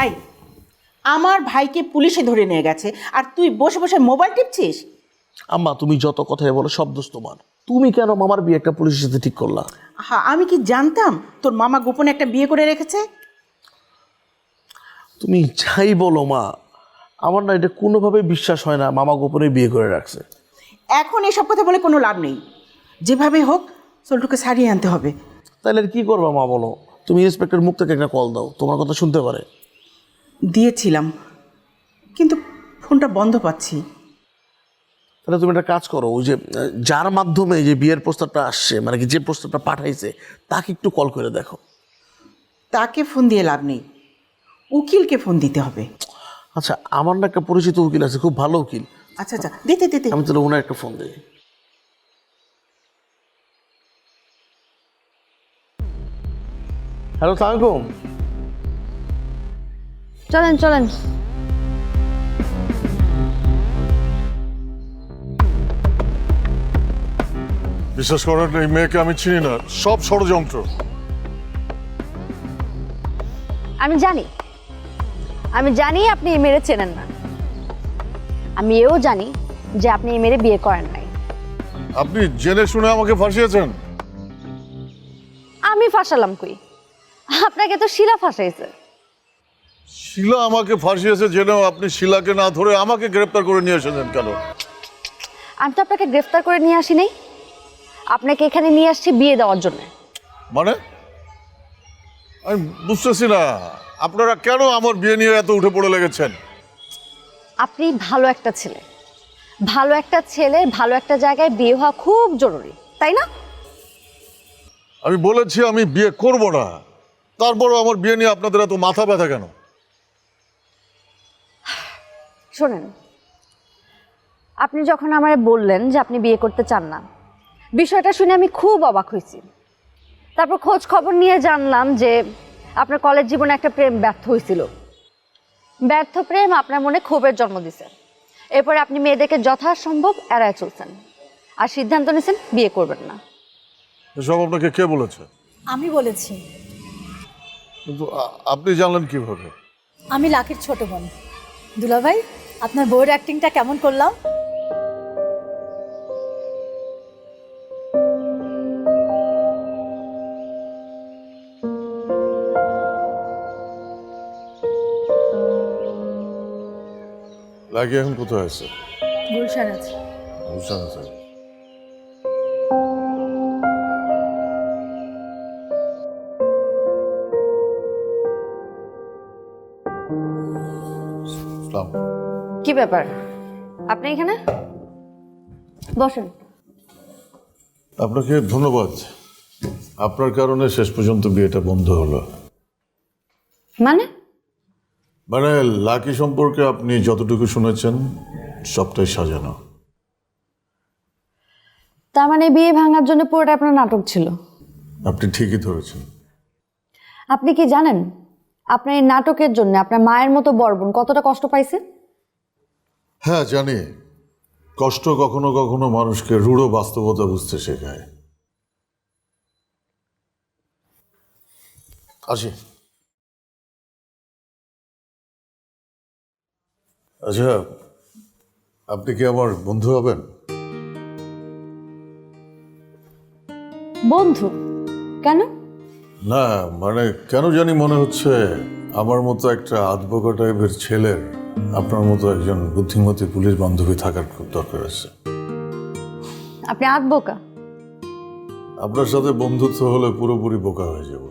এই, আমার ভাইকে পুলিশে ধরে নিয়ে গেছে আর তুই বসে বসে মোবাইল টিপছিস? আম্মা তুমি যত কথাই বলো সব দোষ তোমার। তুমি কেন মামার বিয়ে একটা পুলিশের সাথে ঠিক করলা? হ্যাঁ, আমি কি জানতাম তোর মামা গোপনে একটা বিয়ে করে রেখেছে? তুমি যাই বলো মা, আমার না এটা কোনোভাবে বিশ্বাস হয় না মামা গোপনে বিয়ে করে রাখছে। এখন এসব কথা বলে কোনো লাভ নেই। যেভাবে হোক চল্টুকে সারিয়ে আনতে হবে। তাহলে আর কি করবা মা বলো? তুমি ইন্সপেক্টর মুক্তাকে একটা কল দাও, তোমার কথা শুনতে পারে। দিয়েছিলাম, কিন্তু ফোনটা বন্ধ পাচ্ছি। তাহলে তুমি একটা কাজ করো, ওই যে যার মাধ্যমে যে বিয়ের প্রস্তাবটা আসছে, মানে কি যে প্রস্তাবটা পাঠাইছে, তাকে একটু কল করে দেখো। তাকে ফোন দিয়ে লাভ নেই, উকিলকে ফোন দিতে হবে। আচ্ছা, আমার না একটা পরিচিত উকিল আছে, খুব ভালো উকিল। আচ্ছা আচ্ছা, দিতে দিতে। আমি তাহলে ওনার একটা ফোন দিই। হ্যালো, সালামালাইকুম। চলেন চলেন। বিশ্বাস করেন, এই মেয়েকে আমি চিনি না, সব ষড়যন্ত্র। আমি জানি আপনি এই মেয়েরে চেনেন না। আমি এও জানি যে আপনি এই মেয়েরে বিয়ে করেন নাই। আপনি জেনে শুনে আমাকে ফাঁসিয়েছেন। আমি ফাঁসালাম কই? আপনাকে তো শিলা ফাঁসাইছে। শিলা আমাকে ফাঁসিয়েছে জেনেও আপনি শিলাকে না ধরে আমাকে গ্রেফতার করে নিয়ে এসেছেন কেন? আমি তো আপনাকে গ্রেফতার করে নিয়ে আসি নাই, আপনাকে এখানে নিয়ে আসছি বিয়ে দেওয়ার জন্য। মানে আমি বুঝতেছি না, আপনারা কেন আমার বিয়ে নিয়ে এত উঠে পড়ে লেগেছেন? আপনি ভালো একটা ছেলে, ভালো একটা জায়গায় বিয়ে হওয়া খুব জরুরি, তাই না? আমি বলেছি আমি বিয়ে করব না, তারপরও আমার বিয়ে নিয়ে আপনাদের এত মাথা ব্যথা কেন? শোনেন, আপনি যখন আমারে বললেন যে আপনি বিয়ে করতে চান না, বিষয়টা শুনে আমি খুব অবাক হয়েছি। তারপর খোঁজ খবর নিয়ে জানলাম যে আপনার কলেজ জীবনে একটা প্রেম ব্যর্থ হয়েছিল। ব্যর্থ প্রেম আপনার মনে ক্ষোভের জন্ম দিছে। এরপরে আপনি মেয়েদেরকে যথাসম্ভব এড়ায় চলছেন আর সিদ্ধান্ত নিয়েছেন বিয়ে করবেন না। এসব আপনাকে কে বলেছে? আমি বলেছি। কিন্তু আপনি জানলেন কিভাবে? আমি লাকির ছোট বোন। দুলাভাই, আপনার বউয়ের অ্যাক্টিংটা কেমন করলাম? লাগে এখন কোথায় আছে? গুলশান আছে। গুলশান আছে। সালাম। কি ব্যাপার, আপনি এখানে বসেন। আপনাকে ধন্যবাদ, আপনার কারণে শেষ পর্যন্ত বিয়েটা বন্ধ হলো। মানে লাকি সম্পর্কে আপনি যতটুকু শুনেছেন সবটাই সাজানো। তার মানে বিয়ে ভাঙার জন্য পুরোটা আপনার নাটক ছিল? আপনি ঠিকই ধরেছেন। আপনি কি জানেন আপনার এই নাটকের জন্য আপনার মায়ের মতো বড় বোন কতটা কষ্ট পাইছে? হ্যাঁ জানি, কষ্ট কখনো কখনো মানুষকে রূঢ় বাস্তবতা বুঝতে শেখায়। আসি। আচ্ছা, আপনি কি আমার বন্ধু হবেন? বন্ধু? কেন? না মানে কেন জানি মনে হচ্ছে আমার মতো একটা আধবোকা টাইপের ছেলের আপনার মতো একজন বুদ্ধিমতী পুলিশ বান্ধবী থাকার খুব দরকার আছে। আপনি আধবোকা? আপনার সাথে বন্ধুত্ব হলে পুরোপুরি বোকা হয়ে যাব।